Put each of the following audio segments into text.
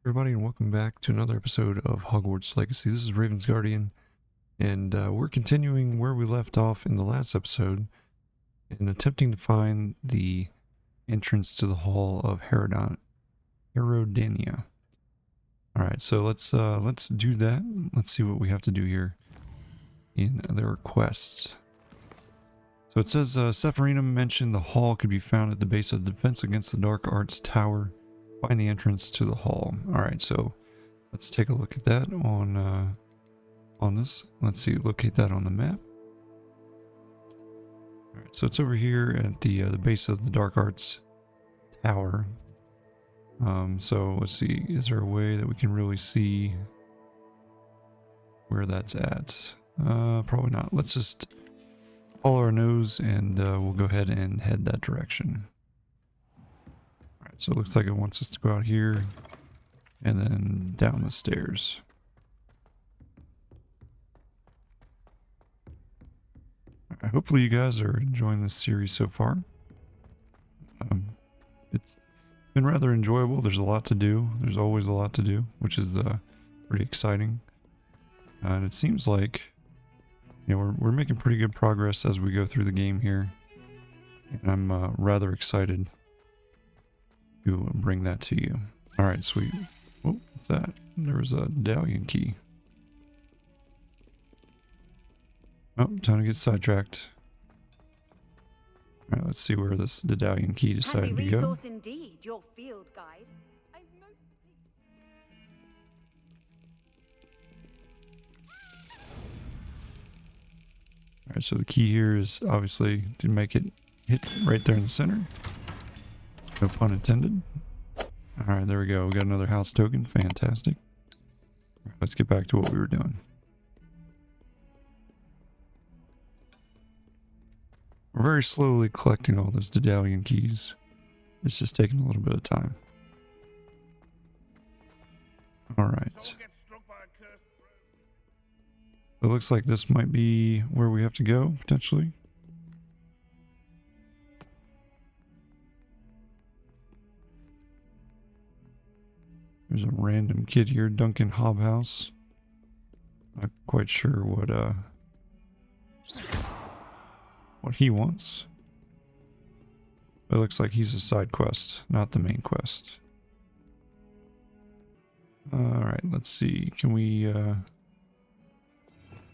Everybody, and welcome back to another episode of Hogwarts Legacy. This is Raven's Guardian, and we're continuing where we left off in the last episode and attempting to find the entrance to the Hall of Herodania. Alright, so let's do that. Let's see what we have to do here in the requests. So it says, Sephirinum mentioned the hall could be found at the base of the Defense Against the Dark Arts Tower. Find the entrance to the hall. Alright, so let's take a look at that on this. Let's see, locate that on the map. Alright, so it's over here at the base of the Dark Arts Tower. So let's see, is there a way that we can really see where that's at? Probably not. Let's just follow our nose and we'll go ahead and head that direction. So it looks like it wants us to go out here and then down the stairs. Right, hopefully you guys are enjoying this series so far. It's been rather enjoyable. There's a lot to do. There's always a lot to do, which is pretty exciting. And it seems like we're making pretty good progress as we go through the game here. And I'm rather excited to bring that to you. Alright, sweet. Oh, what's that? There was a medallion key. Oh, time to get sidetracked. Alright, let's see where this medallion key decided to go. Resource indeed, your field guide. Alright, so the key here is obviously to make it hit right there in the center. No pun intended. Alright, there we go. We got another house token. Fantastic. Right, let's get back to what we were doing. We're very slowly collecting all those medallion keys. It's just taking a little bit of time. Alright. It looks like this might be where we have to go, potentially. There's a random kid here, Duncan Hobhouse. Not quite sure what he wants. It looks like he's a side quest, not the main quest. Alright, let's see. Can we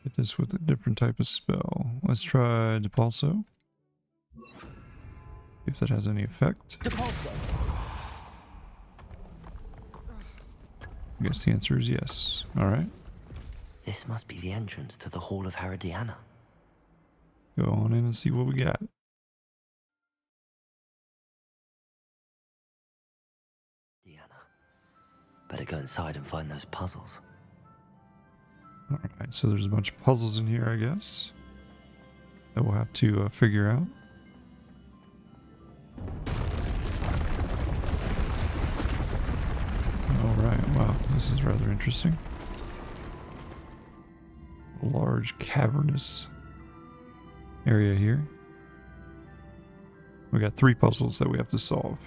get this with a different type of spell? Let's try Depulso. If that has any effect. Depulso. I guess the answer is yes. Alright. This must be the entrance to the Hall of Herodiana. Go on in and see what we got. Diana. Better go inside and find those puzzles. Alright, so there's a bunch of puzzles in here, I guess, that we'll have to figure out. Alright, wow, this is rather interesting. A large cavernous area here. We got 3 puzzles that we have to solve.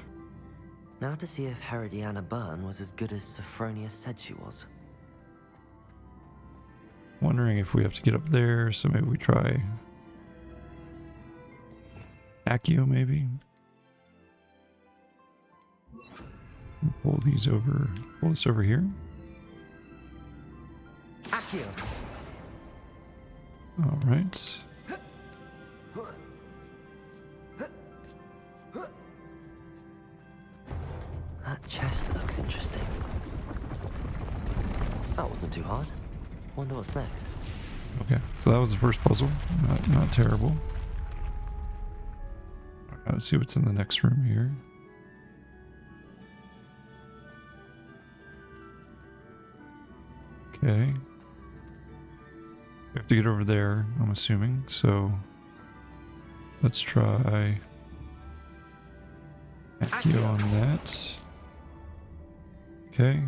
Now to see if Herodiana Byrne was as good as Sophronia said she was. Wondering if we have to get up there, so maybe we try Accio, maybe. Pull this over here. Accio! Alright. That chest looks interesting. That wasn't too hard. Wonder what's next. Okay, so that was the first puzzle. Not terrible. Alright, let's see what's in the next room here. Okay. We have to get over there, I'm assuming, so let's try Accio on that. Okay.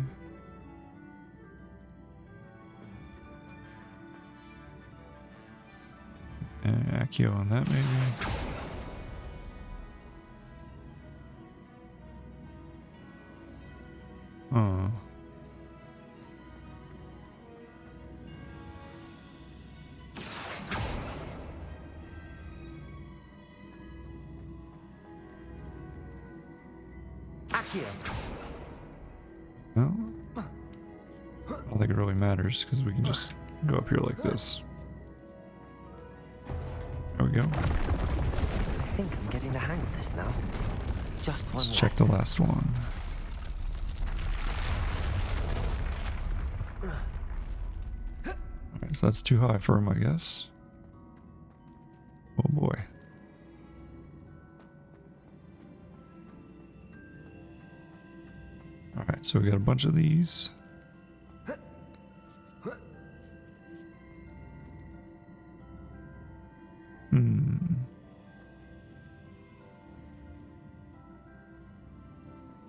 And Accio on that, maybe. Oh, No? I don't think it really matters because we can just go up here like this. There we go. I think I'm getting the hang of this now. Just one Let's left. check the last one. Alright, so that's too high for him, I guess. Oh boy. Alright, so we got a bunch of these.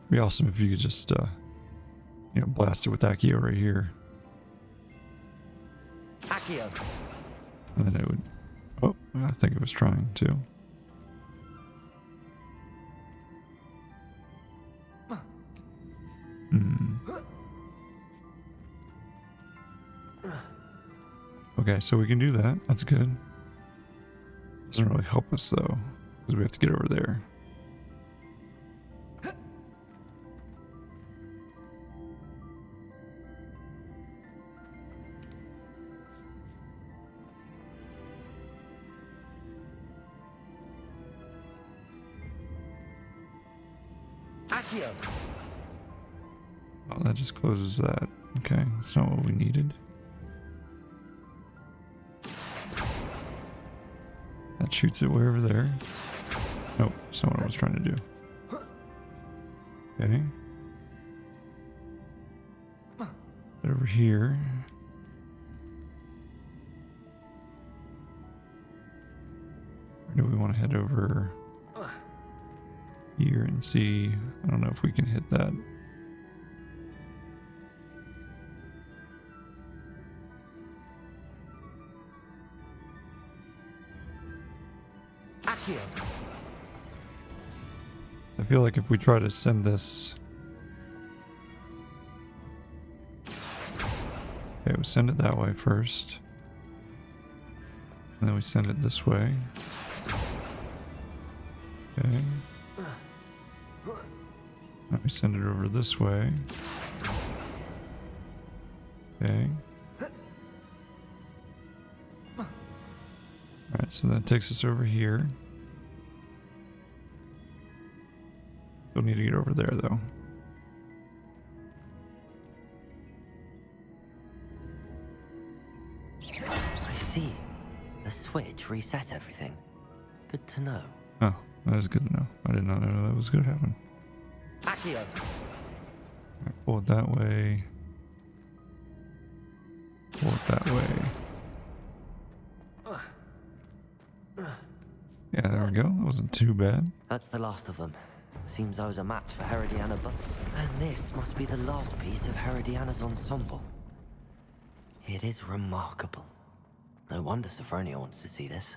Be awesome if you could just, blast it with Accio right here. Accio. And then it would... Oh, I think it was trying to. Okay, so we can do that. That's good. Doesn't really help us, though, because we have to get over there. Accio. Oh, that just closes that. Okay, that's not what we needed. That shoots it way over there. Nope, that's not what I was trying to do. Okay. Get over here. Or do we want to head over here and see? I don't know if we can hit that. Accio. I feel like if we try to send this... Okay, we send it that way first. And then we send it this way. Okay. Now we send it over this way. Okay. Alright, so that takes us over here. Still need to get over there, though. I see. The switch reset everything. Good to know. Oh, that is good to know. I did not know that was going to happen. Accio. Alright, pull it that way. Pull it that way. Yeah, there we go. That wasn't too bad. That's the last of them. Seems I was a match for Herodiana, but... And this must be the last piece of Herodiana's ensemble. It is remarkable. No wonder Sophronia wants to see this.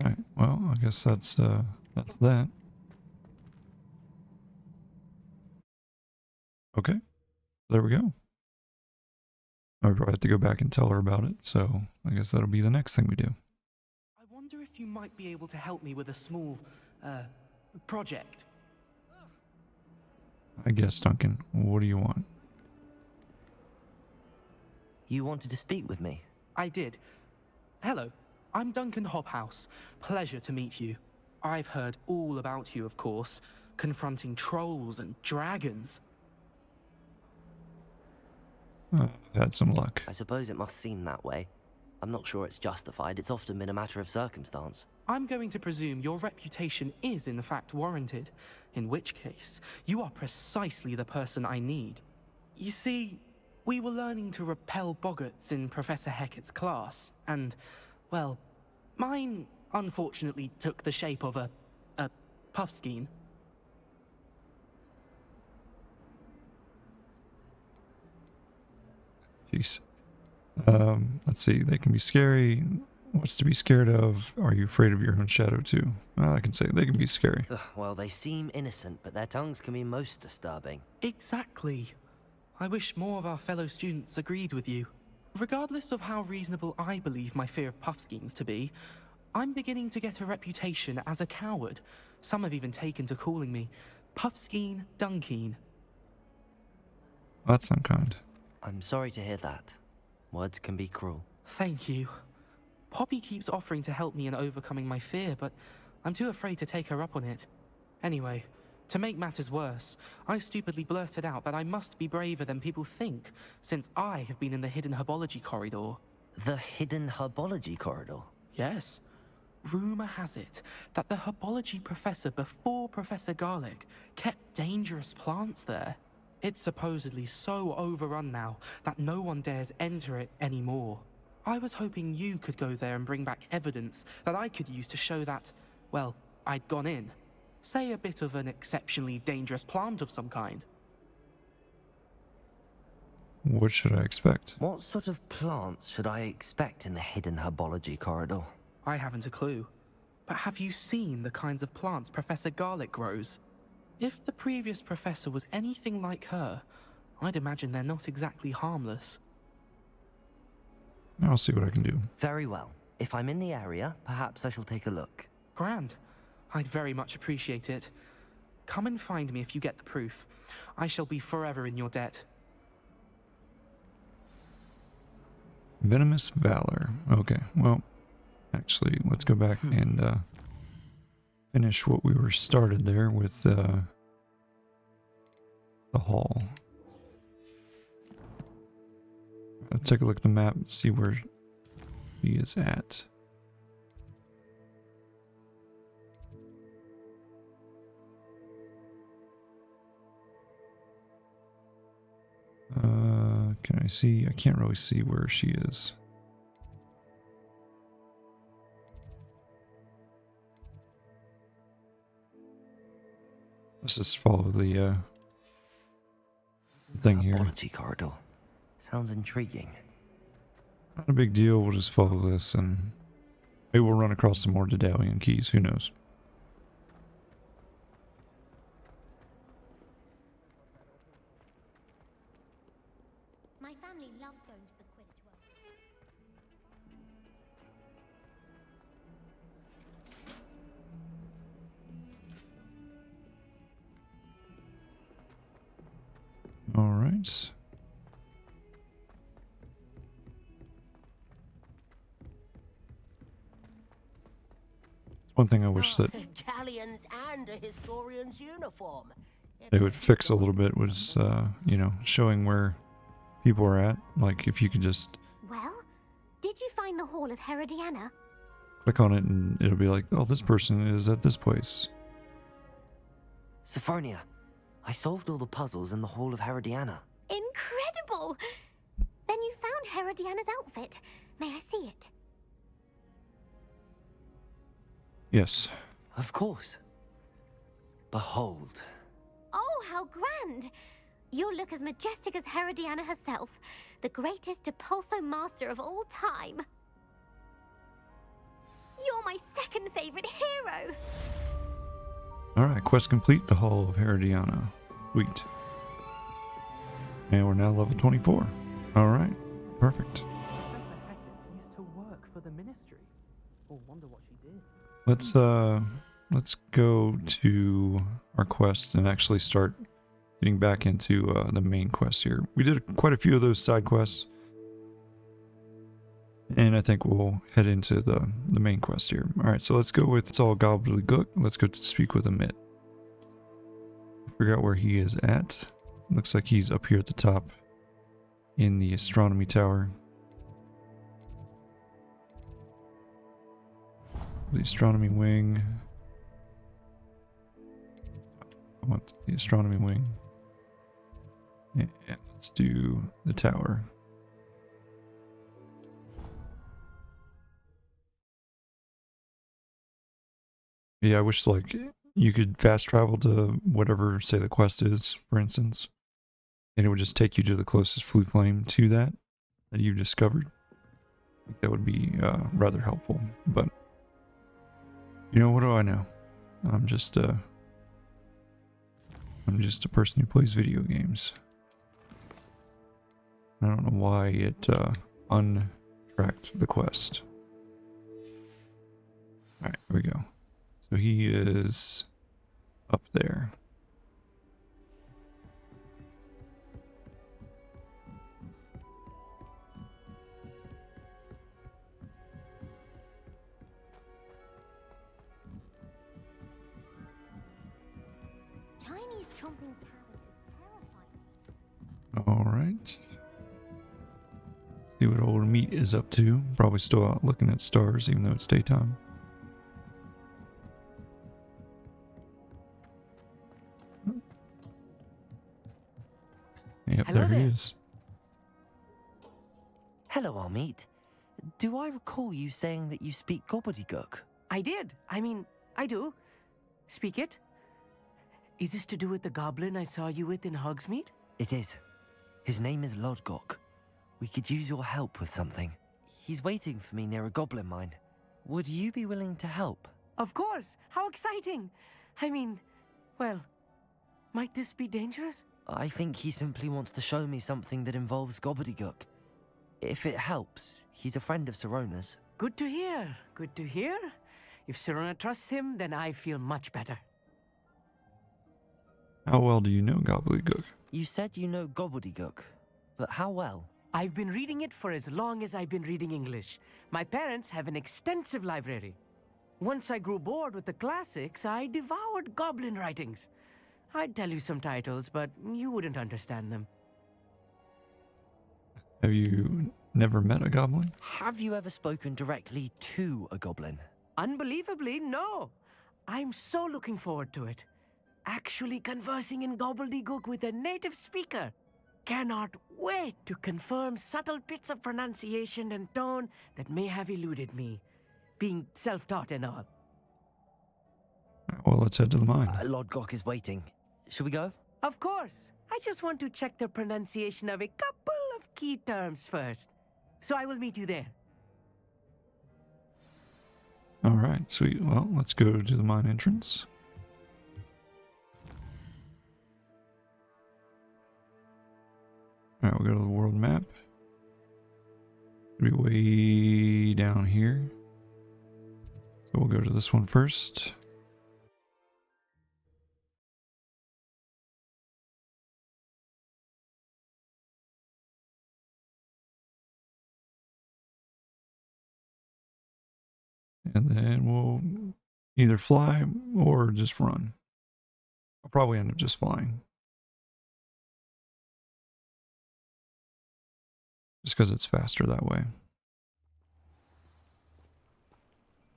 Right. Well, I guess that's that. Okay. There we go. I probably have to go back and tell her about it, so I guess that'll be the next thing we do. I wonder if you might be able to help me with a small, project. I guess, Duncan. What do you want? You wanted to speak with me? I did. Hello, I'm Duncan Hobhouse. Pleasure to meet you. I've heard all about you, of course, confronting trolls and dragons. I've had some luck. I suppose it must seem that way. I'm not sure it's justified. It's often been a matter of circumstance. I'm going to presume your reputation is in fact warranted, in which case, you are precisely the person I need. You see, we were learning to repel boggarts in Professor Hecat's class, and, well, mine unfortunately took the shape of a puffskein. Jeez. Let's see. They can be scary. What's to be scared of? Are you afraid of your own shadow too? Well, I can say they can be scary. Ugh, well, they seem innocent, but their tongues can be most disturbing. Exactly. I wish more of our fellow students agreed with you. Regardless of how reasonable I believe my fear of puffskeins to be, I'm beginning to get a reputation as a coward. Some have even taken to calling me Puffskein Dunkeen. That's unkind. I'm sorry to hear that. Words can be cruel. Thank you. Poppy keeps offering to help me in overcoming my fear, but I'm too afraid to take her up on it. Anyway, to make matters worse, I stupidly blurted out that I must be braver than people think, since I have been in the hidden herbology corridor. The hidden herbology corridor? Yes. Rumor has it that the herbology professor before Professor Garlic kept dangerous plants there. It's supposedly so overrun now that no one dares enter it anymore. I was hoping you could go there and bring back evidence that I could use to show that, well, I'd gone in. Say a bit of an exceptionally dangerous plant of some kind. What should I expect? What sort of plants should I expect in the hidden herbology corridor? I haven't a clue. But have you seen the kinds of plants Professor Garlic grows? If the previous professor was anything like her, I'd imagine they're not exactly harmless. I'll see what I can do. Very well. If I'm in the area, perhaps I shall take a look. Grand. I'd very much appreciate it. Come and find me if you get the proof. I shall be forever in your debt. Venomous Valor. Okay, well, actually, let's go back and finish what we were started there with the hall. Let's take a look at the map and see where he is at. Can I see? I can't really see where she is. Let's just follow the thing here. Herbology corridor. Sounds intriguing. Not a big deal. We'll just follow this and maybe we'll run across some more Daedalian keys. Who knows? My family loves going to the Quidditch World. All right. One thing I wish that Galleons and a historian's uniform. they would fix a little bit was, you know, showing where people are at. Like, if you could just Well, did you find the Hall of Herodiana? click on it and it'll be like, oh, this person is at this place. Sophronia, I solved all the puzzles in the Hall of Herodiana. Incredible! Then you found Herodiana's outfit. May I see it? Yes. Of course. Behold. Oh, how grand! You'll look as majestic as Herodiana herself, the greatest Depulso master of all time. You're my second favorite hero! Alright, quest complete, the Hall of Herodiana. Sweet. And we're now level 24. Alright, perfect. Professor Hecat used to work for the ministry. Or wonder what she did. Let's go to our quest and actually start getting back into the main quest here. We did quite a few of those side quests. And I think we'll head into the main quest here. Alright, so let's go with It's All Gobbledygook. Let's go to speak with Amit. Figure out where he is at. Looks like he's up here at the top in the astronomy tower. The astronomy wing. I want the astronomy wing. And let's do the tower. Yeah, I wish like you could fast travel to whatever, say, the quest is, for instance. And it would just take you to the closest flue flame to that you've discovered. I think that would be rather helpful. But, you know, what do I know? I'm just a person who plays video games. I don't know why it untracked the quest. Alright, here we go. So he is up there. Chinese chomping cabbages terrify me. Alright. See what old meat is up to. Probably still out looking at stars, even though it's daytime. Yep, Hello there he there. is. Hello, Amit. Do I recall you saying that you speak gobbledygook? I did. I mean, I do. Speak it. Is this to do with the goblin I saw you with in Hogsmeade? It is. His name is Lodgok. We could use your help with something. He's waiting for me near a goblin mine. Would you be willing to help? Of course. How exciting. I mean, well, might this be dangerous? I think he simply wants to show me something that involves gobbledygook. If it helps, he's a friend of Sirona's. Good to hear. Good to hear. If Sirona trusts him, then I feel much better. How well do you know gobbledygook? You said you know gobbledygook, but how well? I've been reading it for as long as I've been reading English. My parents have an extensive library. Once I grew bored with the classics, I devoured goblin writings. I'd tell you some titles, but you wouldn't understand them. Have you never met a goblin? Have you ever spoken directly to a goblin? Unbelievably, no. I'm so looking forward to it. Actually conversing in gobbledygook with a native speaker. Cannot wait to confirm subtle bits of pronunciation and tone that may have eluded me, being self-taught and all. Well, let's head to the mine. Lodgok is waiting. Should we go? Of course. I just want to check the pronunciation of a couple of key terms first. So I will meet you there. Alright, sweet. Well, let's go to the mine entrance. Alright, we'll go to the world map. It'll be way down here. So we'll go to this one first. And then we'll either fly or just run. I'll probably end up just flying. Just because it's faster that way.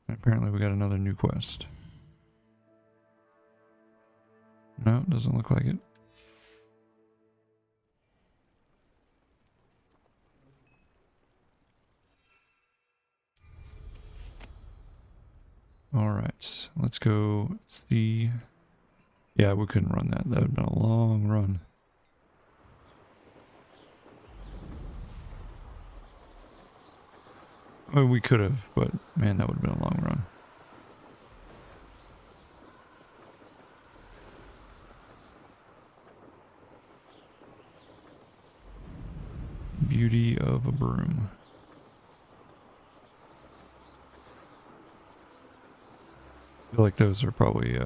And apparently we got another new quest. No, doesn't look like it. Alright, let's go see. Yeah, we couldn't run that. That would have been a long run. I mean, we could have, but man, that would have been a long run. Beauty of a broom. I feel like those are probably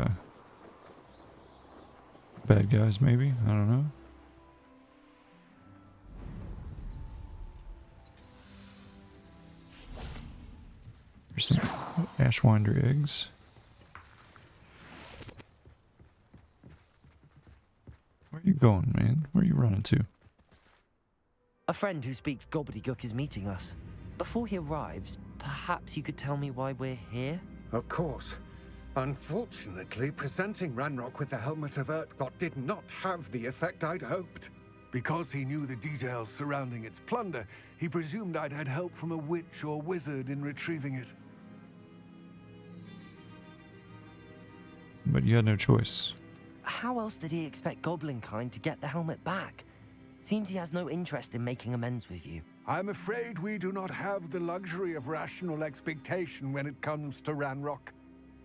bad guys, maybe? I don't know. There's some Ashwinder eggs. Where are you going, man? Where are you running to? A friend who speaks gobbledygook is meeting us. Before he arrives, perhaps you could tell me why we're here? Of course. Unfortunately, presenting Ranrock with the Helmet of Urtkot did not have the effect I'd hoped. Because he knew the details surrounding its plunder, he presumed I'd had help from a witch or wizard in retrieving it. But you had no choice. How else did he expect Goblinkind to get the helmet back? Seems he has no interest in making amends with you. I'm afraid we do not have the luxury of rational expectation when it comes to Ranrock.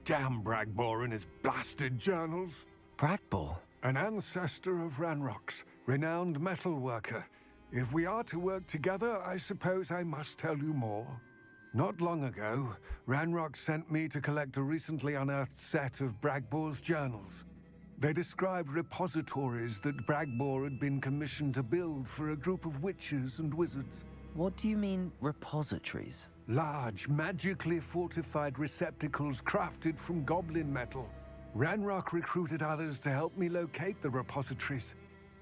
Damn Bragbor and his blasted journals. Bragbor? An ancestor of Ranrock's, renowned metal worker. If we are to work together, I suppose I must tell you more. Not long ago, Ranrock sent me to collect a recently unearthed set of Bragbor's journals. They described repositories that Bragbor had been commissioned to build for a group of witches and wizards. What do you mean, repositories? Large, magically fortified receptacles crafted from goblin metal. Ranrock recruited others to help me locate the repositories.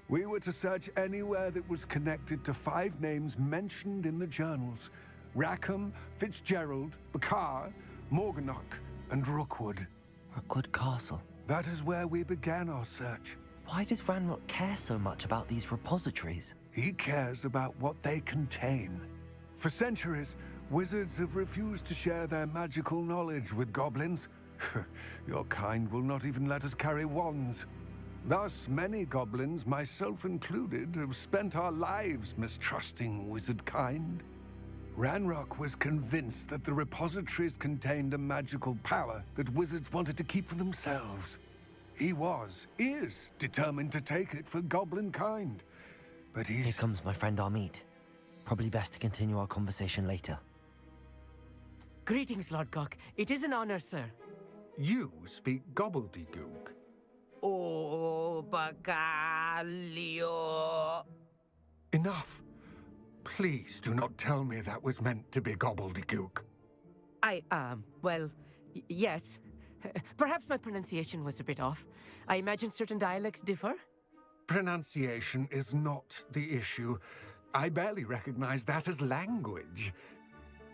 We were to search anywhere that was connected to 5 names mentioned in the journals: Rackham, Fitzgerald, Bakar, Morganach, and Rookwood. Rookwood Castle. That is where we began our search. Why does Ranrock care so much about these repositories? He cares about what they contain. For centuries, wizards have refused to share their magical knowledge with goblins. Your kind will not even let us carry wands. Thus, many goblins, myself included, have spent our lives mistrusting wizard kind. Ranrock was convinced that the repositories contained a magical power that wizards wanted to keep for themselves. He is determined to take it for goblin kind. But Here he's... comes my friend Amit. Probably best to continue our conversation later. Greetings, Lord Cock. It is an honor, sir. You speak gobbledygook. Oh, Bacalio. Enough. Please do not tell me that was meant to be gobbledygook. Yes. Perhaps my pronunciation was a bit off. I imagine certain dialects differ. Pronunciation is not the issue. I barely recognize that as language.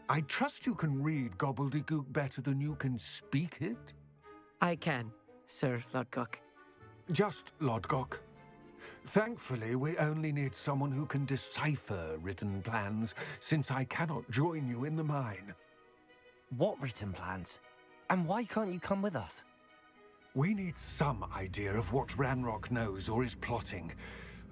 I trust you can read gobbledygook better than you can speak it? I can, Sir Lodgok. Just Lodgok. Thankfully, we only need someone who can decipher written plans, since I cannot join you in the mine. What written plans? And why can't you come with us? We need some idea of what Ranrock knows or is plotting.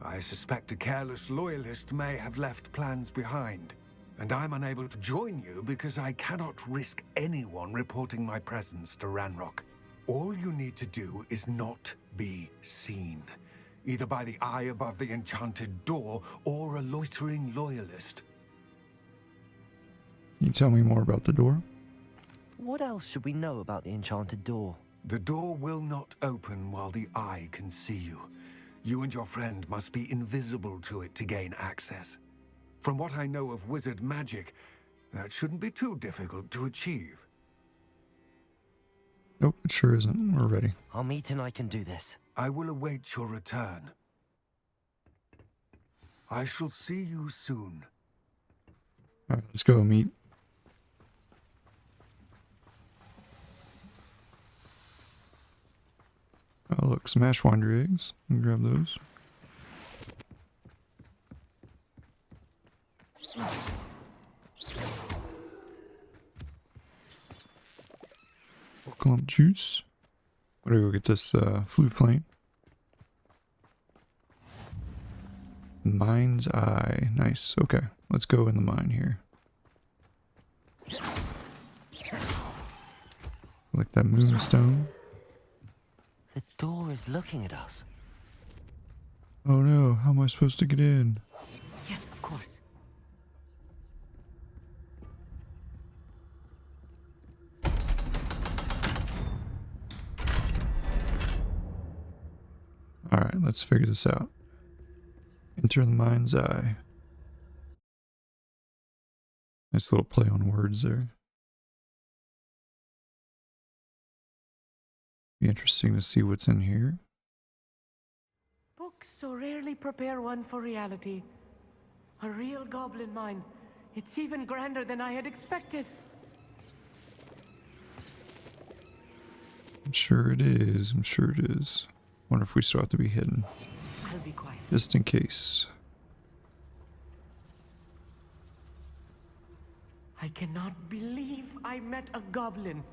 I suspect a careless loyalist may have left plans behind. And I'm unable to join you because I cannot risk anyone reporting my presence to Ranrock. All you need to do is not be seen, either by the eye above the enchanted door or a loitering loyalist. Can you tell me more about the door? What else should we know about the enchanted door? The door will not open while the eye can see you. You and your friend must be invisible to it to gain access. From what I know of wizard magic, that shouldn't be too difficult to achieve. Nope, it sure isn't. We're ready. Amit and I can do this. I will await your return. I shall see you soon. All right, let's go, meet. Oh, look, some Ashwinder eggs. I'll grab those. Clump juice. I'm gonna go get this flute plane. Mind's eye. Nice. Okay, let's go in the mine here. Like that moonstone. The door is looking at us. Oh no, how am I supposed to get in? Yes, of course. Alright, let's figure this out. Enter the mind's eye. Nice little play on words there. Be interesting to see what's in here. Books so rarely prepare one for reality. A real goblin mine. It's even grander than I had expected. I'm sure it is. I'm sure it is. Wonder if we still have to be hidden. I'll be quiet. Just in case. I cannot believe I met a goblin.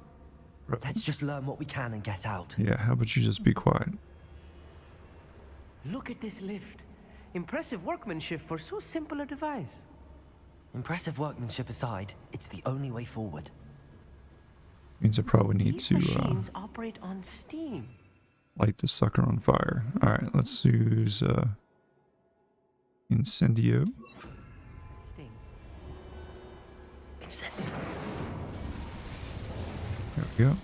Let's just learn what we can and get out. Yeah, how about you just be quiet? Look at this lift. Impressive workmanship for so simple a device. Impressive workmanship aside, it's the only way forward. Means I probably need These to machines operate on steam. light this sucker on fire. Alright, let's use Incendio. Sting. Incendio. There we go.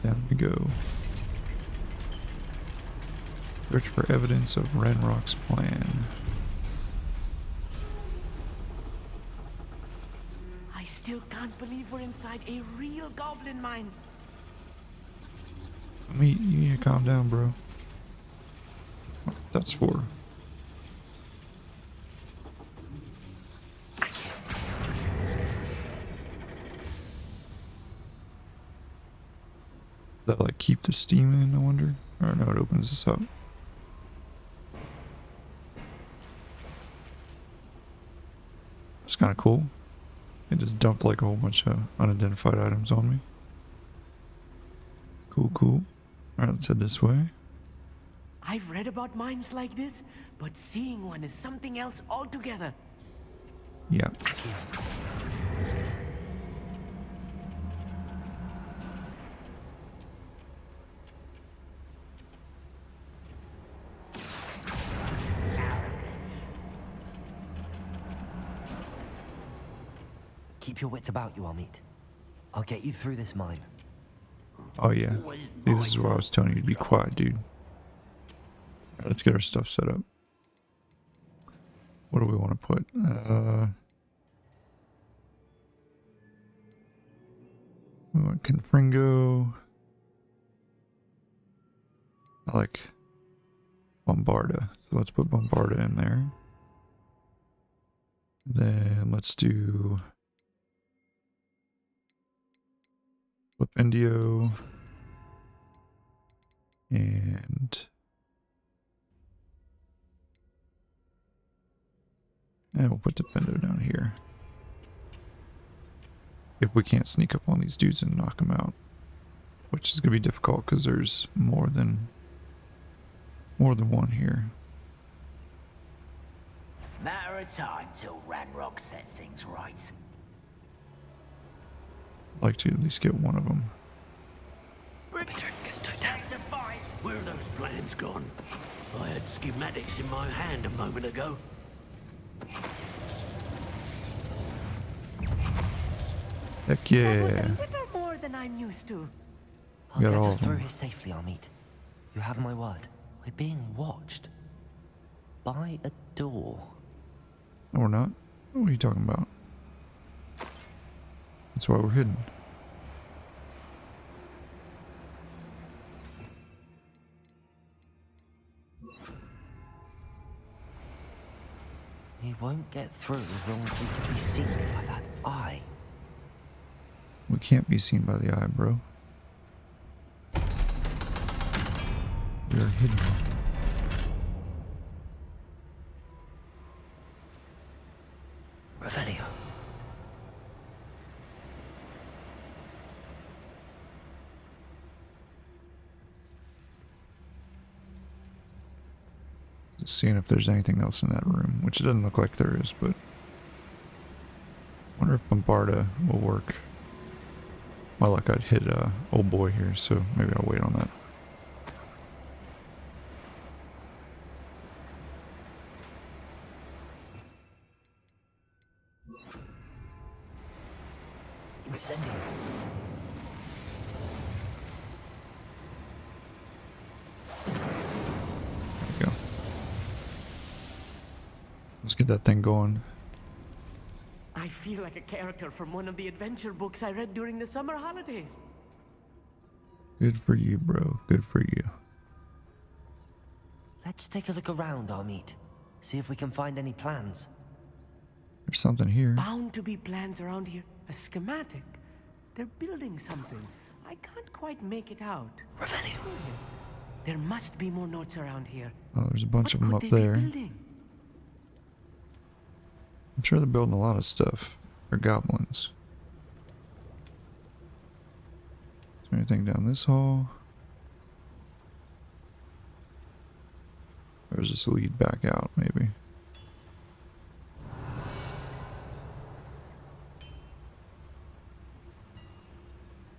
Down we go. Search for evidence of Ranrock's plan. I still can't believe we're inside a real goblin mine. You need to calm down, bro. What that's for? Does that like keep the steam in, I wonder? Or no, it opens this up. It's kind of cool. It just dumped like a whole bunch of unidentified items on me. Cool, cool. Alright, let's head this way. I've read about mines like this, but seeing one is something else altogether. Yeah. Keep your wits about you, Amit. I'll get you through this mine. Oh yeah. See, this is why I was telling you to be quiet, dude. Alright, let's get our stuff set up. What do we want to put? We want Confringo. I like Bombarda. So let's put Bombarda in there. Then let's do Flipendio. And we'll put Defendo down here. If we can't sneak up on these dudes and knock them out. Which is going to be difficult because there's more than one here. Matter of time till Ranrock sets things right. I'd like to at least get one of them. Where are those plans gone? I had schematics in my hand a moment ago. Heck That was yeah. a little more than I'm used to. I'll Got get all us of through them. here safely, Amit. You have my word. We're being watched. By a door. No, we're not. What are you talking about? That's why we're hidden. He won't get through as long as we can be seen by that eye. We can't be seen by the eye, bro. We are hidden. Revelio. Just seeing if there's anything else in that room, which it doesn't look like there is, but wonder if Bombarda will work. My luck, I'd hit old boy here, so maybe I'll wait on that. Incendio. There we go. Let's get that thing going. I feel like a character from one of the adventure books I read during the summer holidays. Good for you, bro. Good for you. Let's take a look around, Amit. See if we can find any plans. There's something here. Bound to be plans around here. A schematic. They're building something. I can't quite make it out. Revelio. Curious. There must be more notes around here. Oh, there's a bunch What of them could up they be there. building? I'm sure they're building a lot of stuff. They're goblins. Is there anything down this hall? Or does this lead back out, maybe?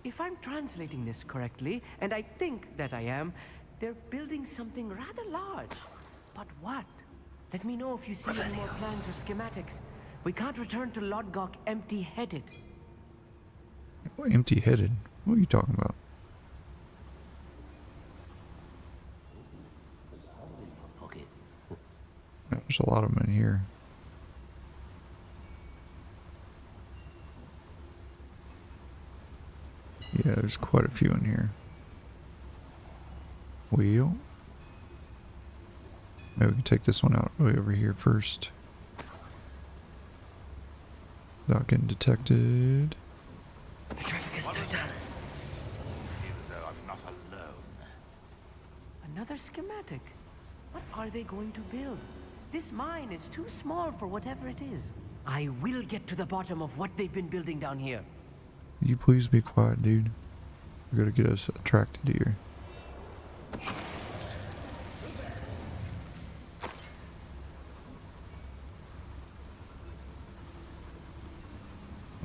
If I'm translating this correctly, and I think that I am, they're building something rather large. But what? Let me know if you see any more plans or schematics. We can't return to Lodgok empty-headed. Empty-headed? What are you talking about? Pocket. Yeah, there's a lot of them in here. Yeah, there's quite a few in here. Wheel. Maybe we can take this one out way over here first. Without getting detected. Petrificus totalis. Feels though I'm not alone. Another schematic. What are they going to build? This mine is too small for whatever it is. I will get to the bottom of what they've been building down here. Will you please be quiet, dude? You're gonna get us attracted here.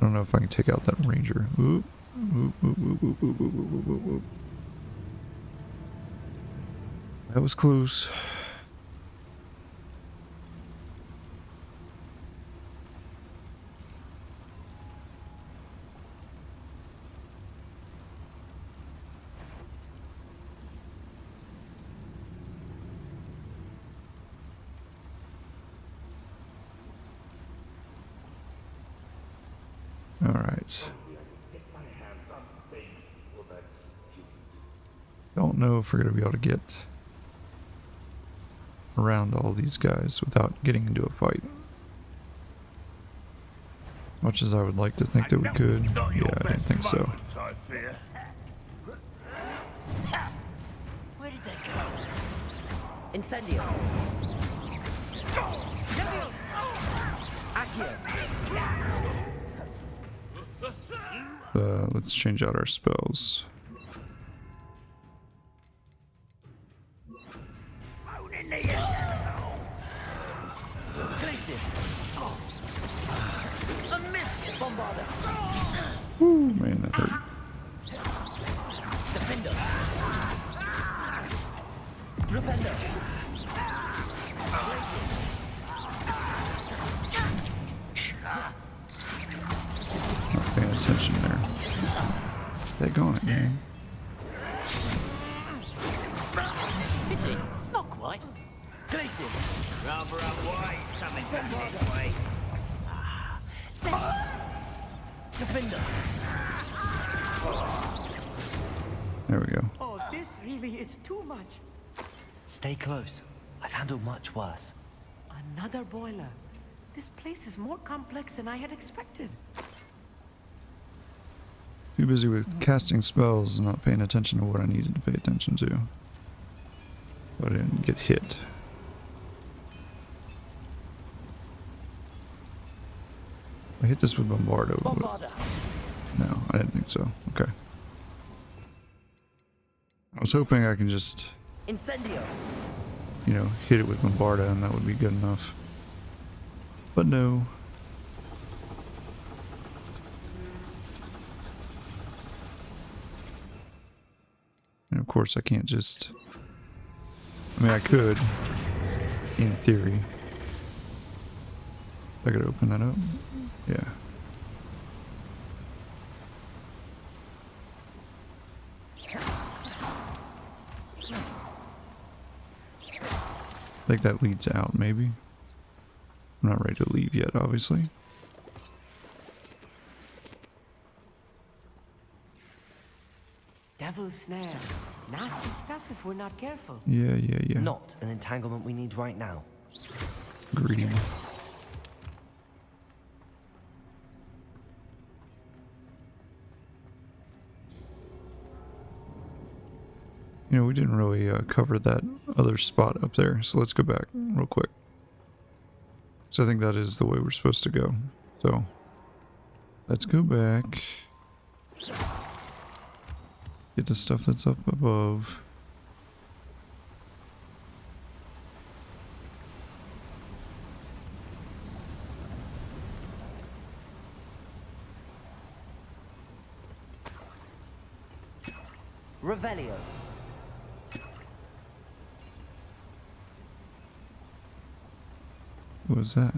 I don't know if I can take out that ranger. Oop. Oop, oop, oop, oop, oop, oop, oop, oop, oop. That was close. All right. Don't know if we're going to be able to get around all these guys without getting into a fight. As much as I would like to think that we could, yeah, I don't think so. I fear. Where did they go? Incendio. Let's change out our spells. Ooh, man, that hurt. Not paying attention there. They're going, man. Not quite. Glacius. Rather unwise coming from this way. Defender. There we go. Oh, this really is too much. Stay close. I've handled much worse. Another boiler. This place is more complex than I had expected. Too busy with casting spells and not paying attention to what I needed to pay attention to. So I didn't get hit. I hit this with Bombardo. Bombarda. No, I didn't think so. Okay. I was hoping I can just, Incendio. you know, hit it with Bombarda and that would be good enough. But no. And of course I can't just... I mean, I could, in theory. I could open that up. Yeah. I think that leads out, maybe. I'm not ready to leave yet, obviously. Devil's snare. Nasty stuff if we're not careful. Yeah. Not an entanglement we need right now. Greed. You know, we didn't really cover that other spot up there, so let's go back real quick. So I think that is the way we're supposed to go. So, let's go back. Get the stuff that's up above. Revelio. What was that?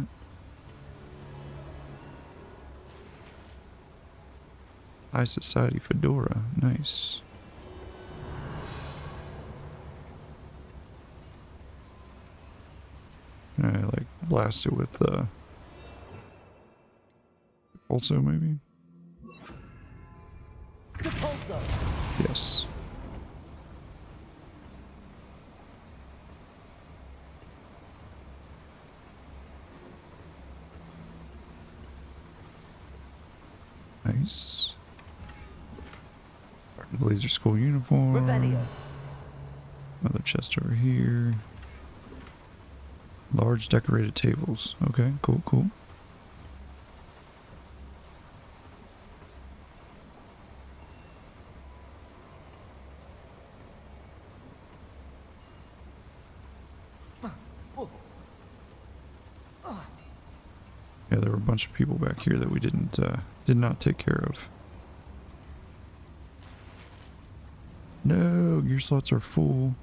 High Society Fedora. Nice. Can I like blast it with also maybe? Yes. Nice. Blazer school uniform. Revelio. Another chest over here. Large decorated tables. Okay, cool, cool. Yeah, there were a bunch of people back here that we did not take care of. No, gear slots are full.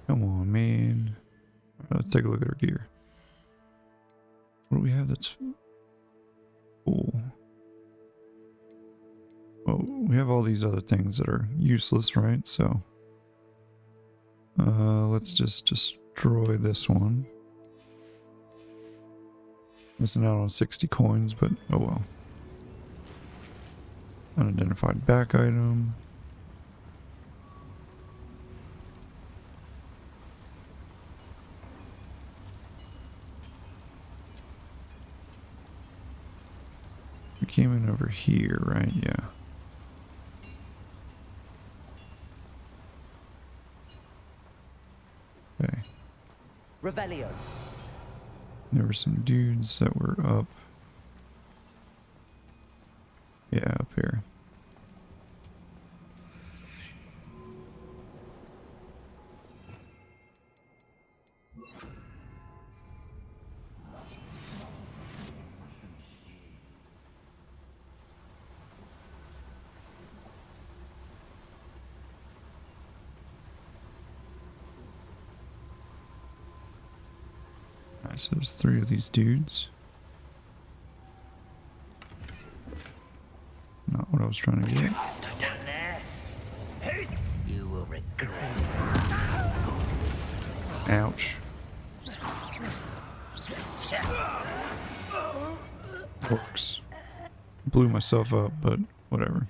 Come on, man. Let's take a look at our gear. What do we have that's full? Well, we have all these other things that are useless, right? So, let's just destroy this one. Missing out on 60 coins, but oh well. Unidentified back item. We came in over here, right? Yeah. Okay. Revelio. There were some dudes that were up. Yeah, up here. Alright, so there's 3 of these dudes. Not what I was trying to get. You will regret. Ouch. Works. Blew myself up, but whatever.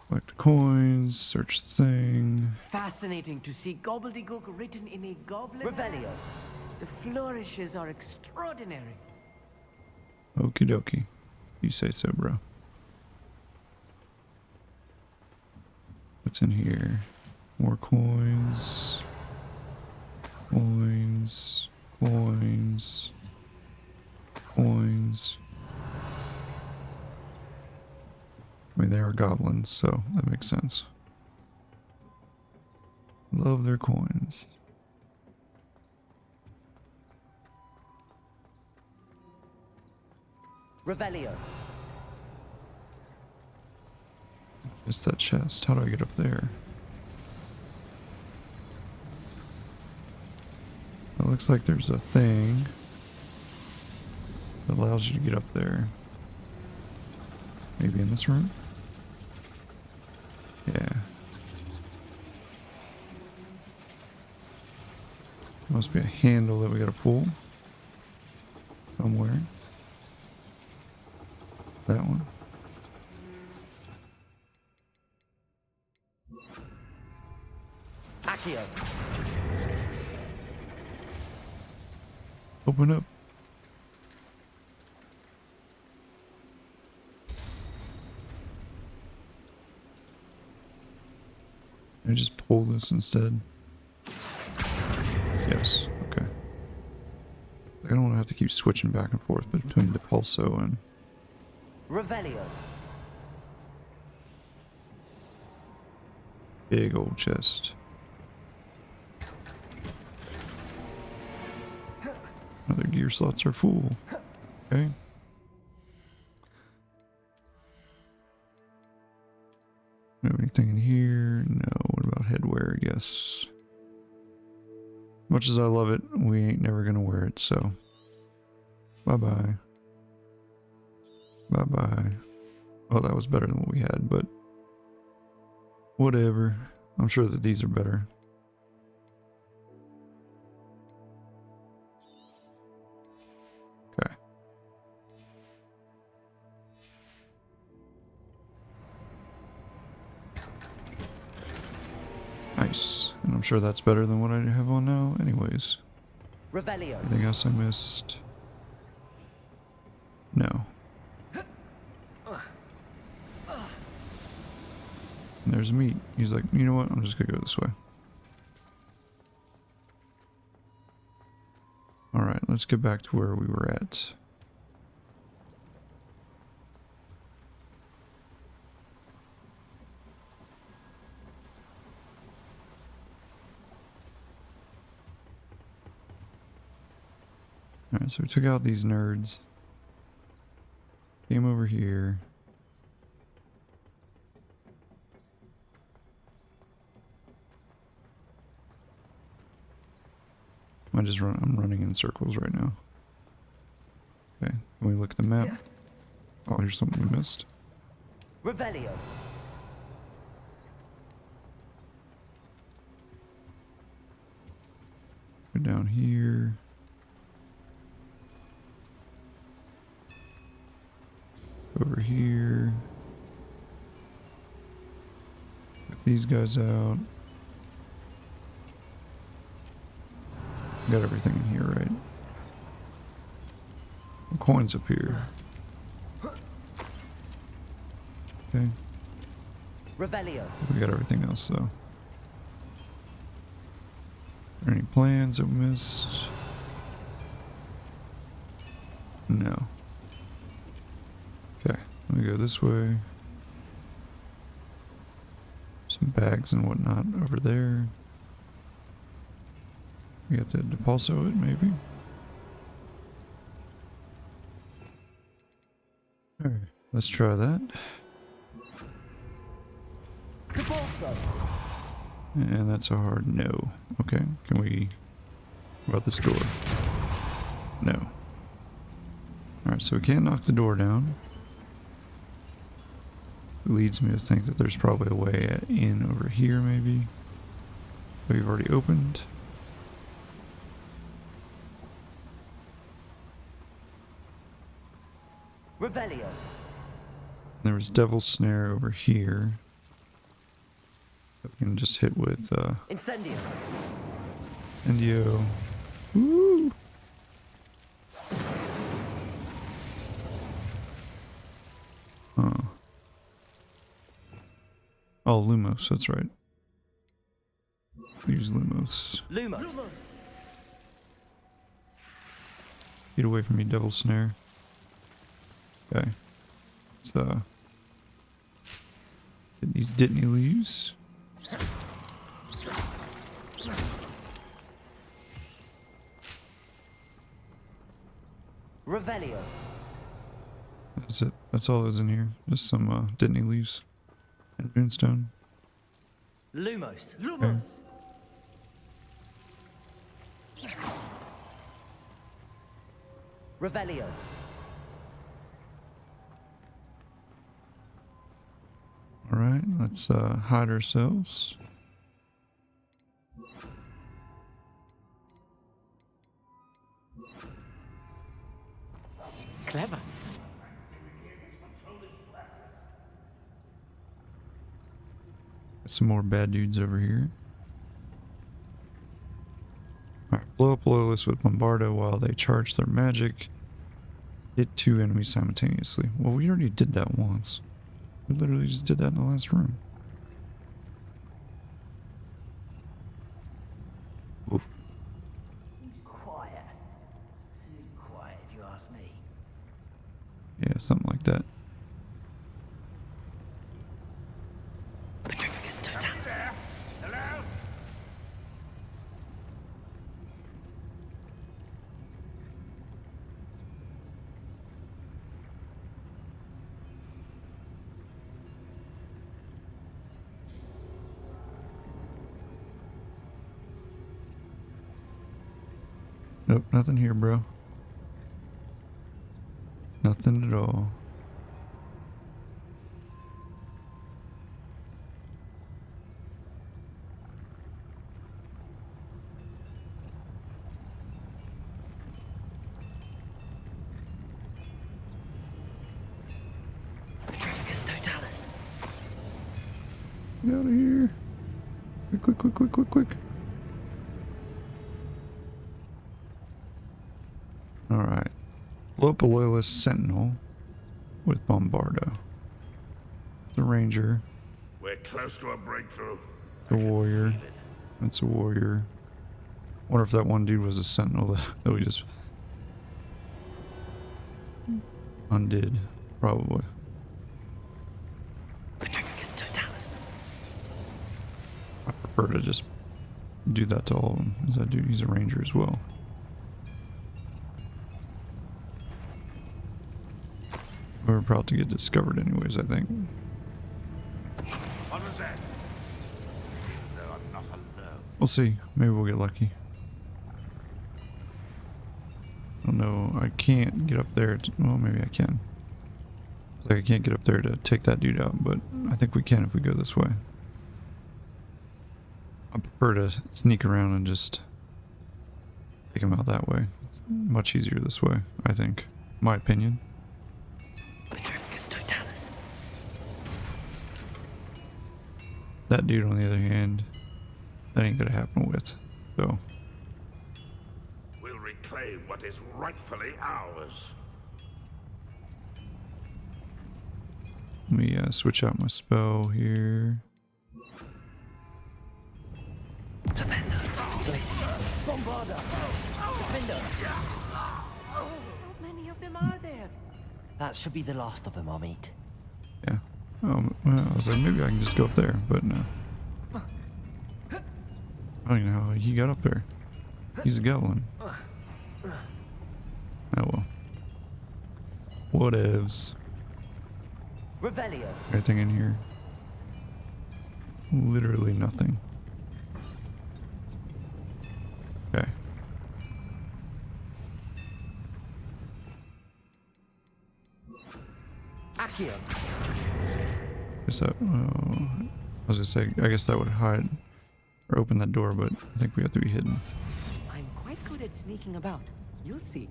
Collect the coins, search the thing. Fascinating to see gobbledygook written in a goblin. Revelio. The flourishes are extraordinary. Okie dokie. You say so, bro. What's in here? More coins. Coins. Coins. Coins. I mean, they are goblins, so that makes sense. Love their coins. Revelio. It's that chest. How do I get up there? It looks like there's a thing that allows you to get up there. Maybe in this room? Yeah. Must be a handle that we gotta pull somewhere. That one. Accio. Open up. Can I just pull this instead? Yes, okay. I don't want to have to keep switching back and forth between the pulso and... Revelio. Big old chest. Other gear slots are full. Okay. Have anything in here? No. What about headwear? Yes. Much as I love it, we ain't never gonna wear it, so Bye-bye. Bye-bye. Well, that was better than what we had, but whatever. I'm sure that these are better. Okay. Nice. And I'm sure that's better than what I have on now anyways. Revelio. Anything else I missed? No. And there's meat. He's like, you know what? I'm just gonna go this way. Alright, let's get back to where we were at. Alright, so we took out these nerds. Came over here. I'm running in circles right now. Okay, can we look at the map? Oh, here's something we missed. Revelio. Go down here. Over here. Get these guys out. Got everything in here, right? The coins up here. Okay. Revelio. We got everything else though. Are there any plans that we missed? No. Okay, let me go this way. Some bags and whatnot over there. We got the Depulso it, maybe? Alright, let's try that. Depulso. And that's a hard no. Okay, can we... What about this door? No. Alright, so we can't knock the door down. It leads me to think that there's probably a way in over here, maybe. That we've already opened. Revelio. There was Devil's Snare over here. That we can just hit with, Incendio. Indio. Woo! Oh, Lumos, that's right. Use Lumos. Lumos. Get away from me, Devil's Snare. Okay. Let's, get these Dittany leaves. Revelio. That's it. That's all that's in here. Just some, Dittany leaves. And Moonstone. Lumos. Lumos. Revelio. Alright, let's hide ourselves. Clever. Some more bad dudes over here. Alright, blow up loyalists with Bombardo while they charge their magic. Hit 2 enemies simultaneously. Well, we already did that once. We literally just did that in the last room. Oof. Seems quiet. Too quiet, if you ask me. Yeah, something like that. Petrificus totalis. Hello? Nope, nothing here, bro. Nothing at all. Petrificus totalis. Get out of here. Quick, quick, quick, quick, quick. Alright. Blow up a loyalist sentinel with Bombardo. The ranger. We're close to a breakthrough. The warrior. That's a warrior. Wonder if that one dude was a sentinel that we just undid. Probably. Petrificus totalis. I prefer to just do that to all of them. Is that dude? He's a ranger as well. We're about to get discovered anyways, I think. What was that? Feels as though I'm not alone. We'll see. Maybe we'll get lucky. I don't know. I can't get up there. Well, maybe I can. It's like I can't get up there to take that dude out, but I think we can if we go this way. I prefer to sneak around and just take him out that way. It's much easier this way, I think. My opinion. Petrificus totalis. That dude, on the other hand, that ain't gonna happen with. So, We'll reclaim what is rightfully ours. let me switch out my spell here. How many of them are there? That should be the last of them, I'll meet. Yeah. Well, I was like, maybe I can just go up there, but no. I don't even know how he got up there. He's a goblin. Oh well. Whatevs. Revelio. Anything in here? Literally nothing. Okay. Accio. Guess that, I was gonna say, I guess that would hide or open that door, but I think we have to be hidden. I'm quite good at sneaking about. You'll see.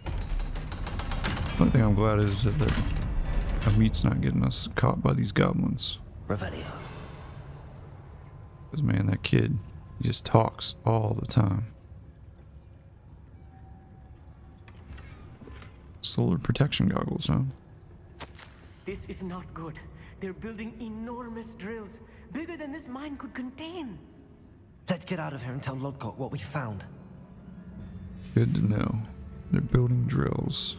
The only thing I'm glad is that the meat's not getting us caught by these goblins. Revelio. Because, man, that kid, he just talks all the time. Solar protection goggles, huh? This is not good. They're building enormous drills, bigger than this mine could contain. Let's get out of here and tell Lodgok what we found. Good to know. They're building drills.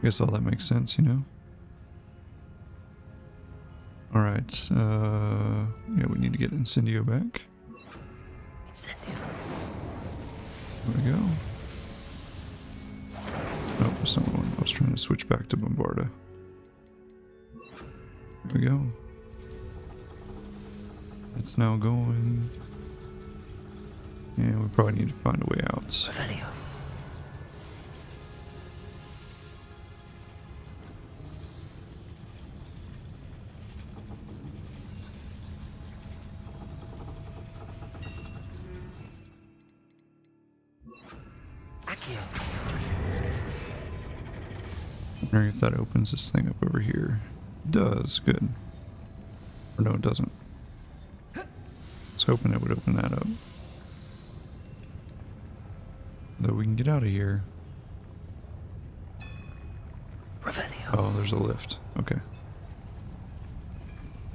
Guess all that makes sense, you know? Alright, yeah, we need to get Incendio back. Incendio. There we go. Oh, there's someone. I was trying to switch back to Bombarda. There we go. It's now going. Yeah, we probably need to find a way out. Revelio. Accio. Wondering if that opens this thing up over here. It does, good. Or no, it doesn't. I was hoping it would open that up. Though we can get out of here. Revelio. Oh, there's a lift. Okay.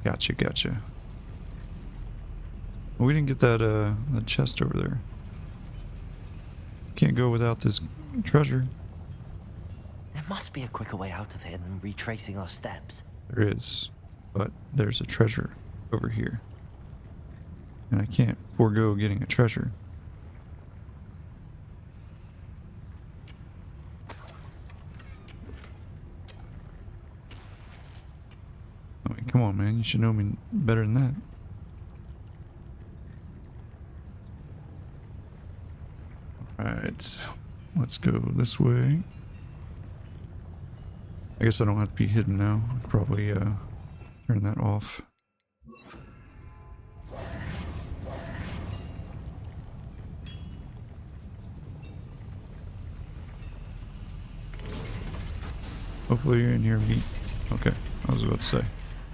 Gotcha, gotcha. Well, we didn't get that that chest over there. Can't go without this treasure. There must be a quicker way out of here than retracing our steps. There is, but there's a treasure over here. And I can't forego getting a treasure. I mean, come on, man. You should know me better than that. Alright, let's go this way. I guess I don't have to be hidden now. I could probably turn that off. Hopefully you're in here, meat. Okay, I was about to say.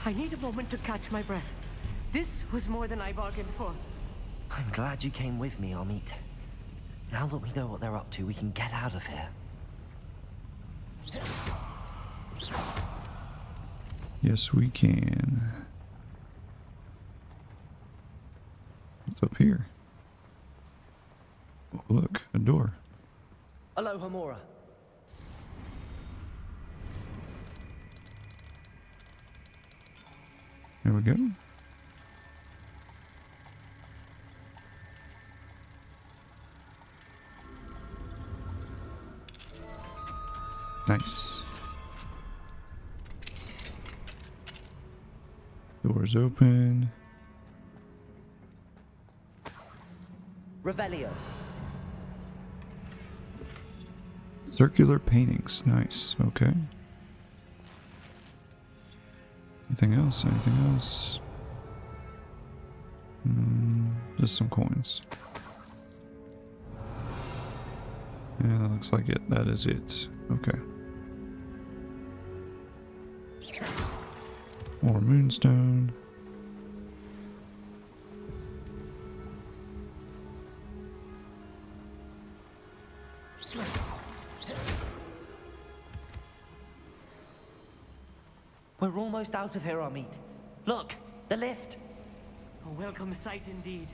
I need a moment to catch my breath. This was more than I bargained for. I'm glad you came with me, Amit. Now that we know what they're up to, we can get out of here. Yes, we can. What's up here? Oh, look, a door. Hello, Hamora. There we go. Nice. Doors open. Revelio. Circular paintings. Nice. Okay. Anything else? Anything else? Just some coins. Yeah, that looks like it. That is it. Okay. More moonstone. We're almost out of here, Amit. Look, the lift. A welcome sight indeed.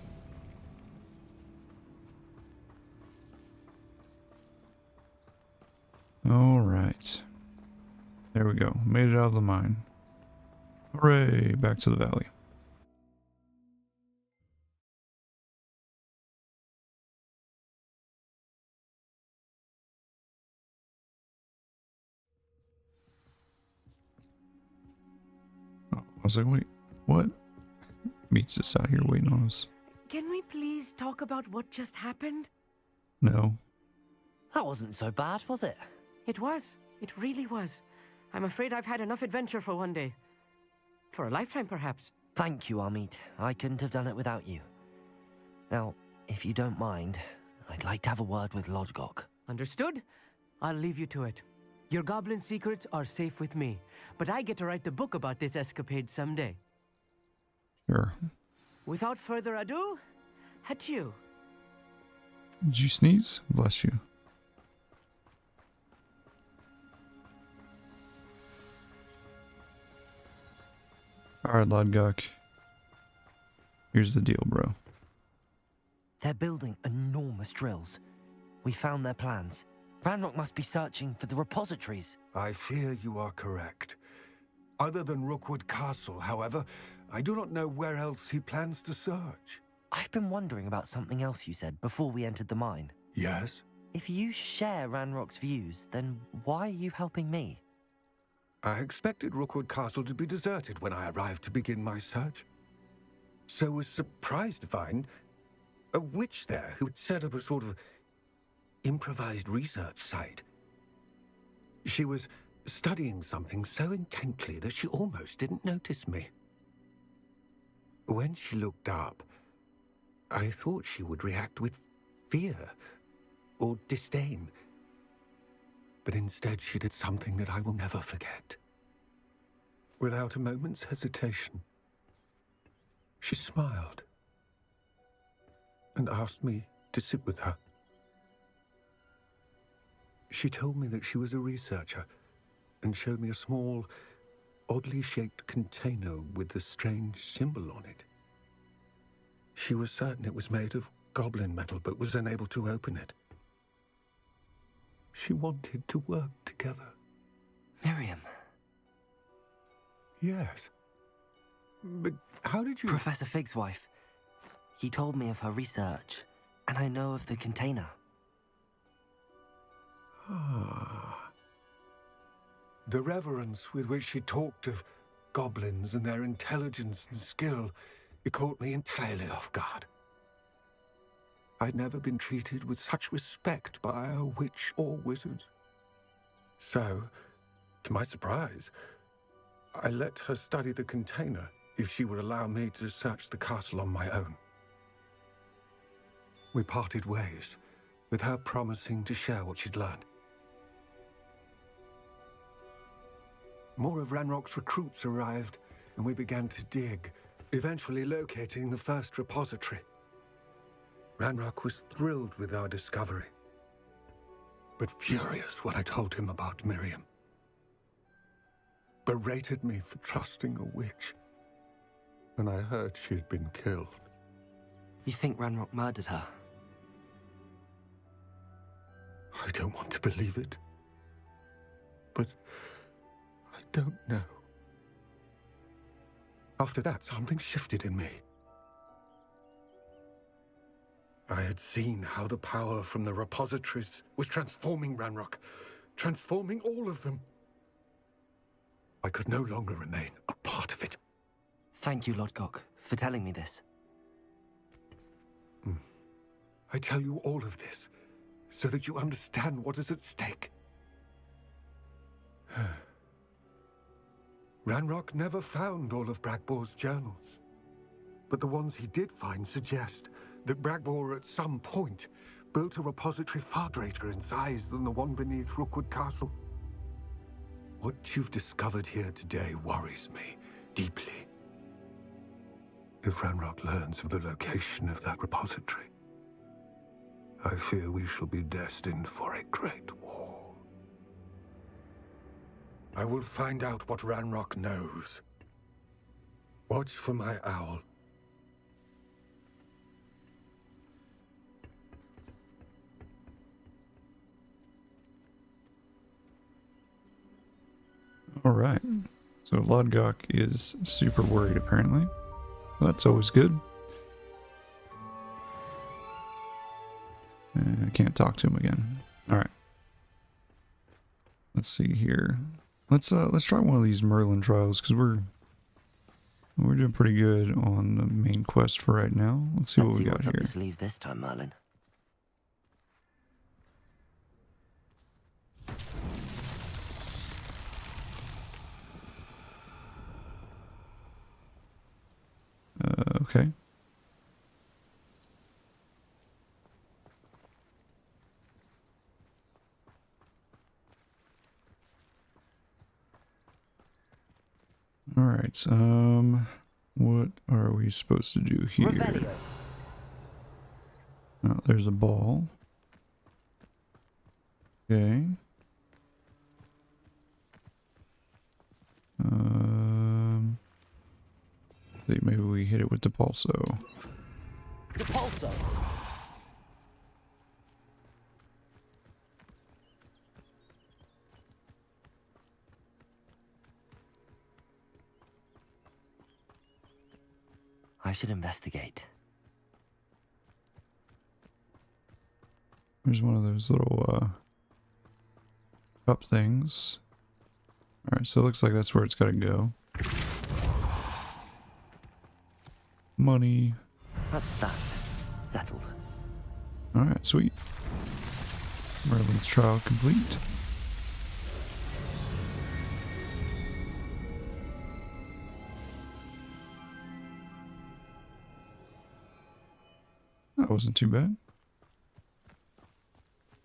All right. There we go. Made it out of the mine. Hooray! Back to the valley. Oh, I was like, wait, what? Meets us out here waiting on us. Can we please talk about what just happened? No. That wasn't so bad, was it? It was. It really was. I'm afraid I've had enough adventure for one day. For a lifetime, perhaps. Thank you, Amit. I couldn't have done it without you. Now, if you don't mind, I'd like to have a word with Lodgok. Understood? I'll leave you to it. Your goblin secrets are safe with me, but I get to write the book about this escapade someday. Sure. Without further ado, adieu. Did you sneeze? Bless you. Alright, Lodgok. Here's the deal, bro. They're building enormous drills. We found their plans. Ranrock must be searching for the repositories. I fear you are correct. Other than Rookwood Castle, however, I do not know where else he plans to search. I've been wondering about something else you said before we entered the mine. Yes? If you share Ranrock's views, then why are you helping me? I expected Rookwood Castle to be deserted when I arrived to begin my search. So was surprised to find a witch there who had set up a sort of improvised research site. She was studying something so intently that she almost didn't notice me. When she looked up, I thought she would react with fear or disdain. But instead she did something that I will never forget. Without a moment's hesitation, she smiled and asked me to sit with her. She told me that she was a researcher and showed me a small, oddly shaped container with a strange symbol on it. She was certain it was made of goblin metal, but was unable to open it. She wanted to work together. Miriam. Yes. But how did you... Professor Fig's wife. He told me of her research, and I know of the container. Ah. The reverence with which she talked of goblins and their intelligence and skill, it caught me entirely off guard. I'd never been treated with such respect by a witch or wizard. So, To my surprise, I let her study the container if she would allow me to search the castle on my own. We parted ways, with her promising to share what she'd learned. More of Ranrock's recruits arrived, and we began to dig, eventually locating the first repository. Ranrock was thrilled with our discovery, but furious when I told him about Miriam. Berated me for trusting a witch, and I heard she had been killed. You think Ranrock murdered her? I don't want to believe it, but I don't know. After that, something shifted in me. I had seen how the power from the repositories was transforming Ranrock, transforming all of them. I could no longer remain a part of it. Thank you, Lord Gok, for telling me this. I tell you all of this so that you understand what is at stake. Ranrock never found all of Bragbor's journals, but the ones he did find suggest that Bragbor at some point built a repository far greater in size than the one beneath Rookwood Castle. What you've discovered here today worries me deeply. If Ranrock learns of the location of that repository, I fear we shall be destined for a great war. I will find out what Ranrock knows. Watch for my owl. Alright. So Lodgok is super worried apparently. That's always good. I can't talk to him again. Alright. Let's see here. Let's try one of these Merlin trials, because we're doing pretty good on the main quest for right now. Let's see what we got what's up here. your sleeve this time, Merlin. Okay. Alright, what are we supposed to do here? Revelio. Oh, there's a ball. Okay. See, maybe we hit it with the pulso. Depulso. I should investigate. There's one of those little cup things. Alright, so it looks like that's where it's got to go. Money. That's that. Settled. Alright, sweet. Merlin's trial complete. That wasn't too bad.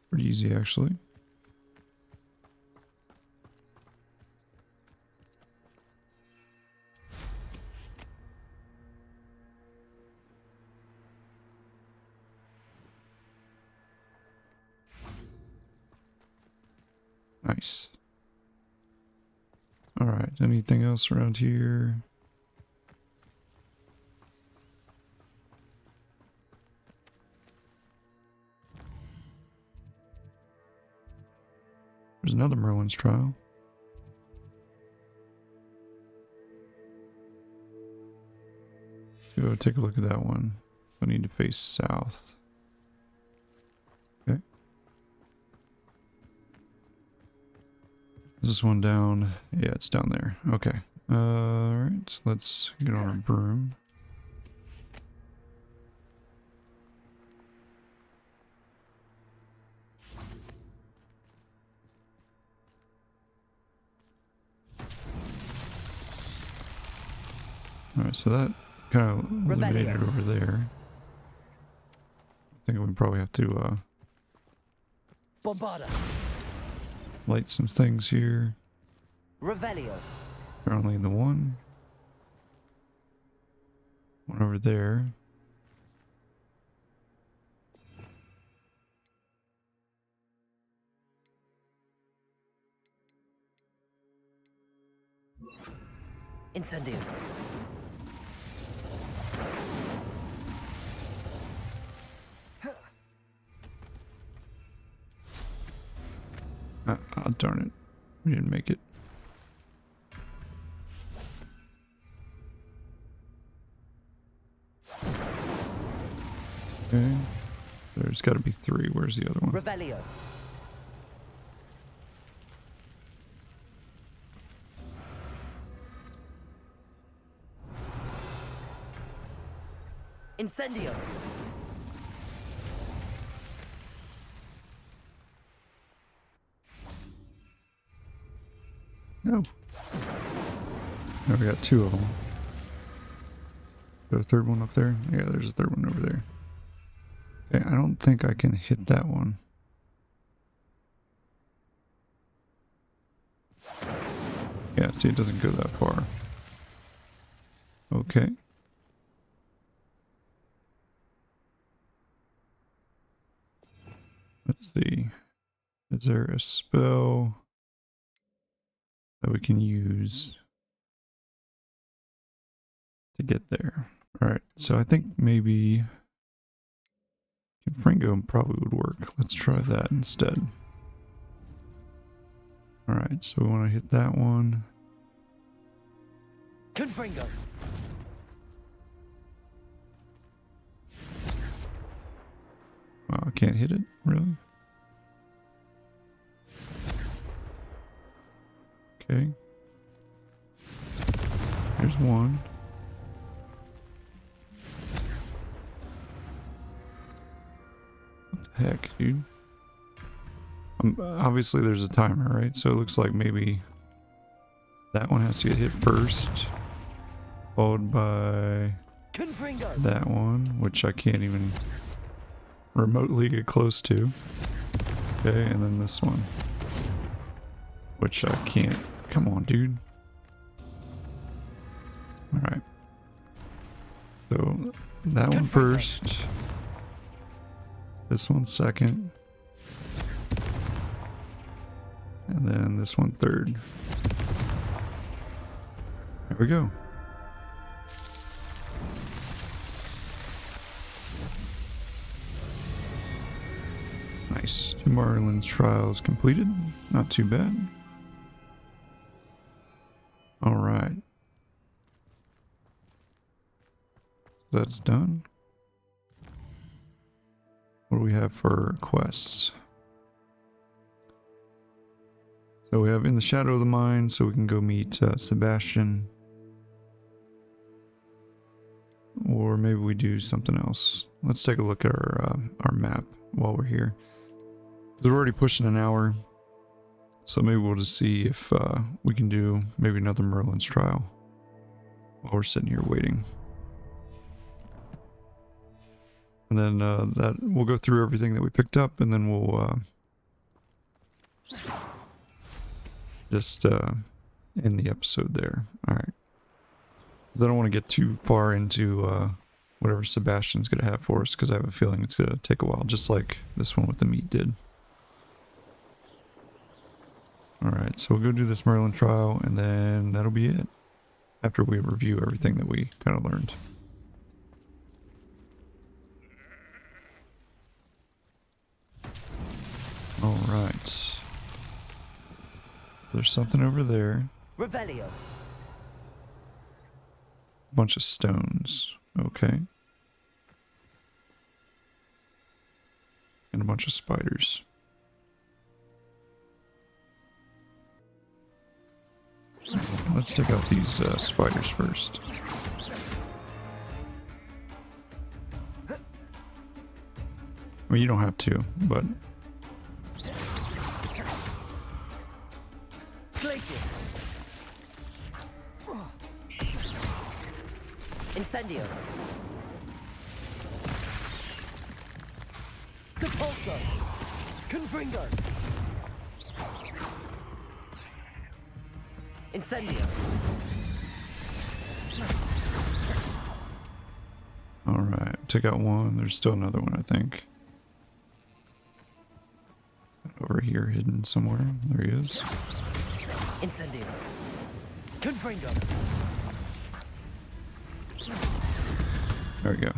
Pretty easy, actually. Nice. Alright, anything else around here? There's another Merlin's trial. Let's go take a look at that one. I need to face south. Okay. Is this one down? Yeah, it's down there. Okay. Alright, let's get on our broom. Alright, so that kind of eliminated it over there. I think we probably have to Bombarda. light some things here. Revelio. They're only the one. One over there. Incendio. Oh, darn it. We didn't make it. Okay. There's got to be 3. Where's the other one? Revelio. Incendio. No. No, we got 2 of them. Got a 3rd one up there? Yeah, there's a 3rd one over there. Okay, I don't think I can hit that one. Yeah, see, it doesn't go that far. Okay. Let's see. Is there a spell that we can use to get there? Alright, so I think maybe Confringo probably would work. Let's try that instead. Alright, so we want to hit that one. Confringo. Wow, I can't hit it? Really? Okay. Here's one. What the heck, dude? Obviously there's a timer, right? So it looks like maybe that one has to get hit first, followed by Confringo. that one, which I can't even remotely get close to. Okay, and then this one, which I can't. Come on, dude. Alright. So that one first. This one second. And then this one third. There we go. Nice. 2 Marlin's trials completed. Not too bad. Alright. That's done. What do we have for quests? So we have In the Shadow of the Mine, so we can go meet Sebastian. Or maybe we do something else. Let's take a look at our map while we're here. We're already pushing an hour, so maybe we'll just see if we can do maybe another Merlin's trial while we're sitting here waiting. And then that we'll go through everything that we picked up, and then we'll just end the episode there. All right. I don't want to get too far into whatever Sebastian's going to have for us, because I have a feeling it's going to take a while, just like this one with the meat did. Alright, so we'll go do this Merlin trial, and then that'll be it. After we review everything that we kind of learned. Alright. There's something over there. Revelio. Bunch of stones. Okay. And a bunch of spiders. Let's take out these spiders first. I mean, you don't have to, but... Glacius. Incendio. Capulso. Confringo. Incendio. Alright, took out one. There's still another one, I think. Over here, hidden somewhere. There he is. Incendio. Confringo. There we go.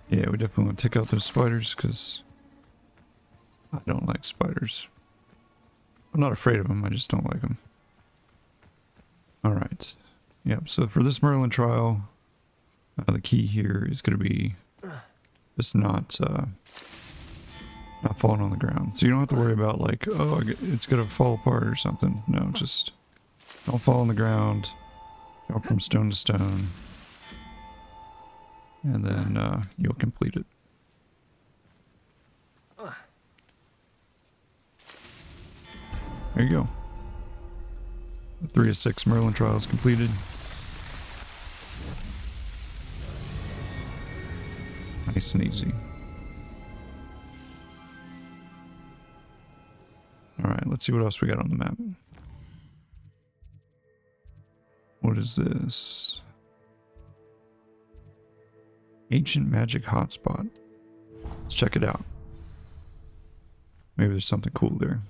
Yeah, we definitely want to take out those spiders because I don't like spiders. I'm not afraid of them, I just don't like them. Alright. Yep, so for this Merlin trial, the key here is going to be just not falling on the ground. So you don't have to worry about like, oh, it's going to fall apart or something. No, just don't fall on the ground. Jump from stone to stone. And then you'll complete it. There you go. The 3 of 6 Merlin trials completed. Nice and easy. Alright, let's see what else we got on the map. What is this? Ancient Magic Hotspot. Let's check it out. Maybe there's something cool there.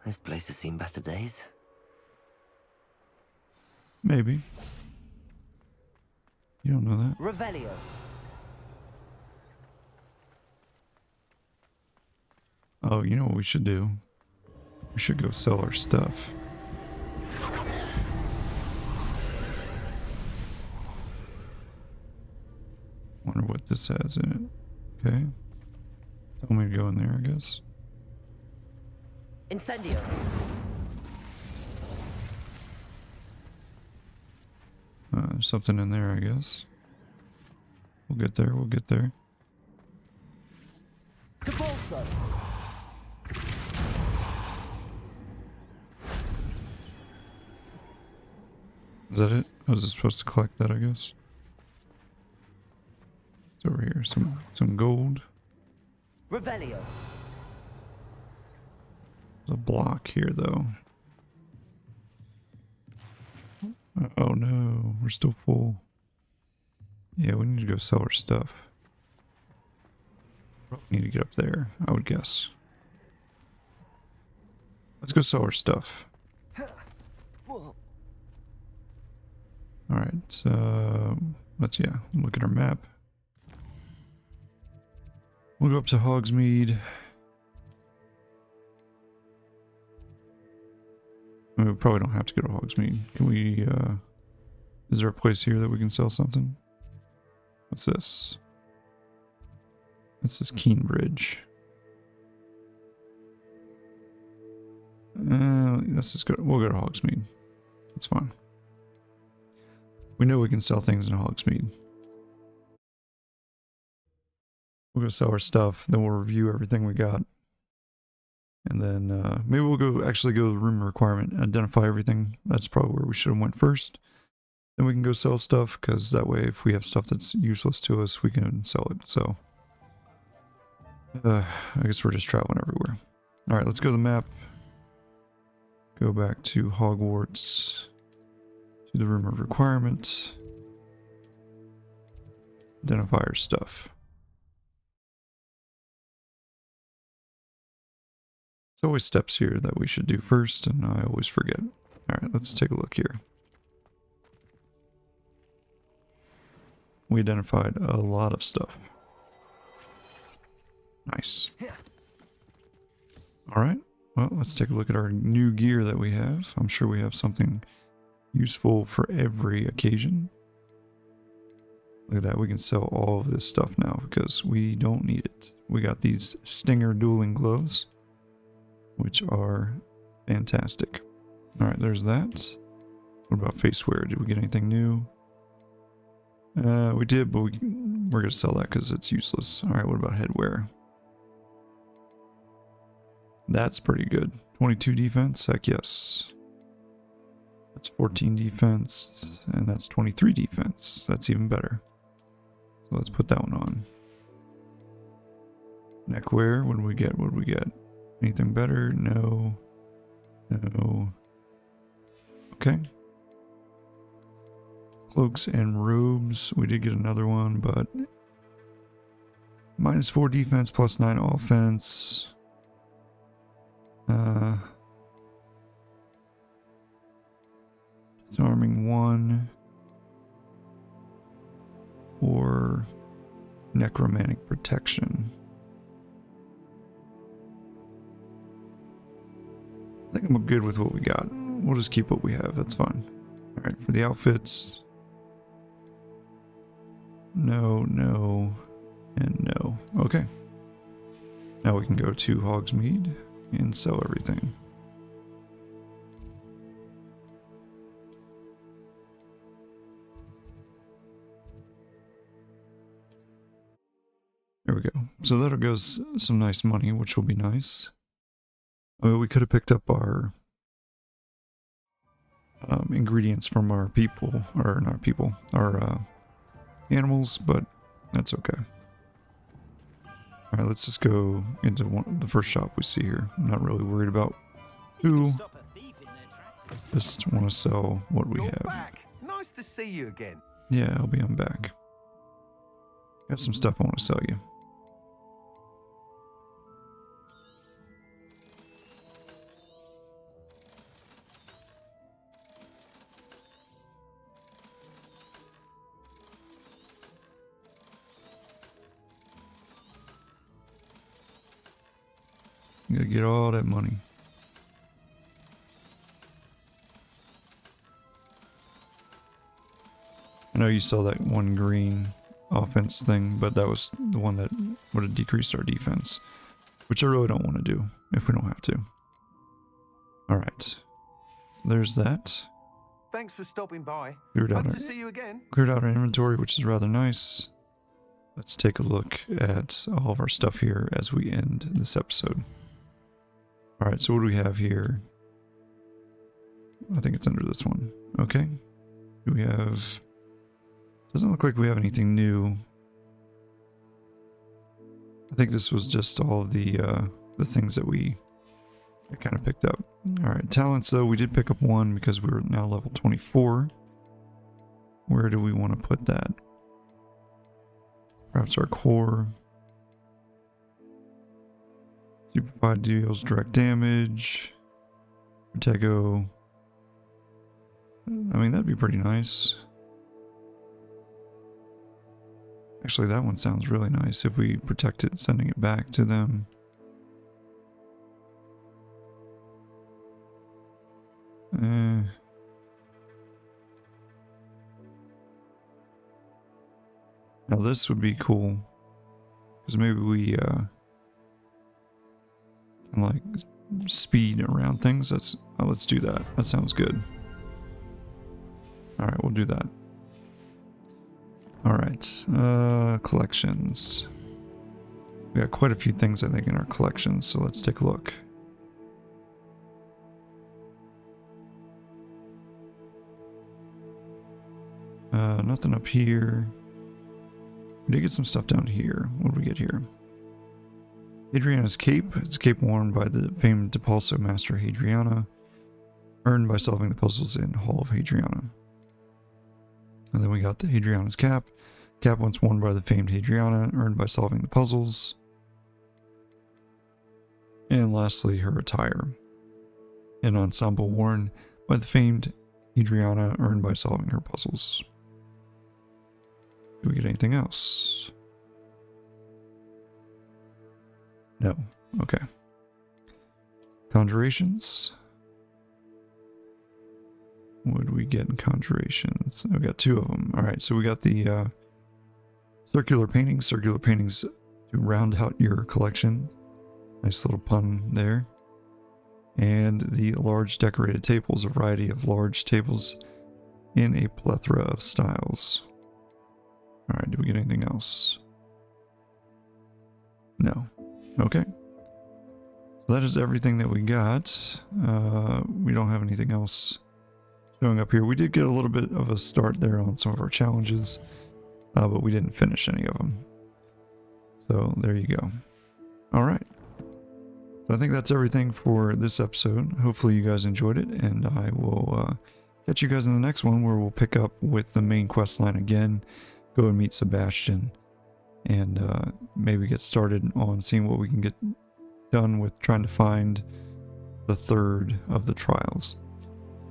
This place has seen better days. Maybe. You don't know that. Revelio. Oh, you know what we should do? We should go sell our stuff. Wonder what this has in it. Okay. Tell me to go in there, I guess. Incendio. There's something in there, I guess. We'll get there, we'll get there. Capulso. Is that it? I was supposed to collect that, I guess. It's over here. Some gold. Revelio. There's a block here, though. Oh no, we're still full. Yeah, we need to go sell our stuff. Probably need to get up there, I would guess. Let's go sell our stuff. Alright, let's look at our map. We'll go up to Hogsmeade. I mean, we probably don't have to go to Hogsmeade. Can we, is there a place here that we can sell something? What's this? This is Keenbridge. Let's just go, we'll go to Hogsmeade. That's fine. We know we can sell things in Hogsmeade. We'll go sell our stuff, then we'll review everything we got. And then maybe we'll actually go to the room requirement, identify everything. That's probably where we should have went first. Then we can go sell stuff, because that way if we have stuff that's useless to us, we can sell it. So, I guess we're just traveling everywhere. Alright, let's go to the map. Go back to Hogwarts. To the room of requirement. Identify our stuff. There's always steps here that we should do first, and I always forget. Alright, let's take a look here. We identified a lot of stuff. Nice. Alright, well, let's take a look at our new gear that we have. I'm sure we have something useful for every occasion. Look at that, we can sell all of this stuff now because we don't need it. We got these Stinger dueling gloves, which are fantastic. Alright, there's that. What about faceware? Did we get anything new? We did, but we're going to sell that because it's useless. Alright, what about headwear? That's pretty good. 22 defense? Heck yes. That's 14 defense, and that's 23 defense. That's even better. So let's put that one on. Neckwear, what do we get? What do we get? Anything better? No. No. Okay. Cloaks and robes. We did get another one, but -4 defense, +9 offense. Disarming 1 or necromantic protection. I think I'm good with what we got. We'll just keep what we have. That's fine. All right, for the outfits. No, no, and no. Okay. Now we can go to Hogsmeade and sell everything. There we go. So that'll give us some nice money, which will be nice. I mean, we could have picked up our ingredients from our people, or not people, our animals, but that's okay. Alright, let's just go into the first shop we see here. I'm not really worried about who. Just want to sell what we have. Back. Nice to see you again. Yeah, I'm back. Got some stuff I want to sell you. You gotta get all that money. I know you saw that one green offense thing, but that was the one that would have decreased our defense, which I really don't want to do if we don't have to. Alright. There's that. Thanks for stopping by. Cleared out Glad to see you again. Cleared out our inventory, which is rather nice. Let's take a look at all of our stuff here as we end this episode. Alright, so what do we have here? I think it's under this one. Okay. Do we have... Doesn't look like we have anything new. I think this was just all of the things that we kind of picked up. Alright, talents though, we did pick up one because we're now level 24. Where do we want to put that? Perhaps our core. Superbody deals direct damage. Protego. I mean, that'd be pretty nice. Actually, that one sounds really nice if we protect it, sending it back to them. Now this would be cool. Because maybe we can like speed around things. Let's do that. That sounds good. Alright, we'll do that. Alright, collections. We got quite a few things, I think, in our collections, so let's take a look. Nothing up here. We did get some stuff down here. What do we get here? Hadriana's Cape. It's a cape worn by the famed Depulso master Hadriana, earned by solving the puzzles in Hall of Hadriana. And then we got the Hadriana's Cap. Cap once worn by the famed Hadriana, earned by solving the puzzles. And lastly, her attire. An ensemble worn by the famed Hadriana, earned by solving her puzzles. Do we get anything else? No. Okay. Conjurations. What do we get in conjurations? We got two of them. Alright, so we got the circular paintings. Circular paintings to round out your collection. Nice little pun there. And the large decorated tables. A variety of large tables in a plethora of styles. Alright, did we get anything else? No. Okay. So that is everything that we got. We don't have anything else showing up here. We did get a little bit of a start there on some of our challenges, but we didn't finish any of them. So there you go. Alright. So I think that's everything for this episode. Hopefully you guys enjoyed it, and I will catch you guys in the next one, where we'll pick up with the main quest line again, go and meet Sebastian, and maybe get started on seeing what we can get done with trying to find the third of the trials.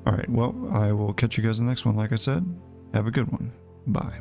Alright, well, I will catch you guys in the next one. Like I said, have a good one. Bye.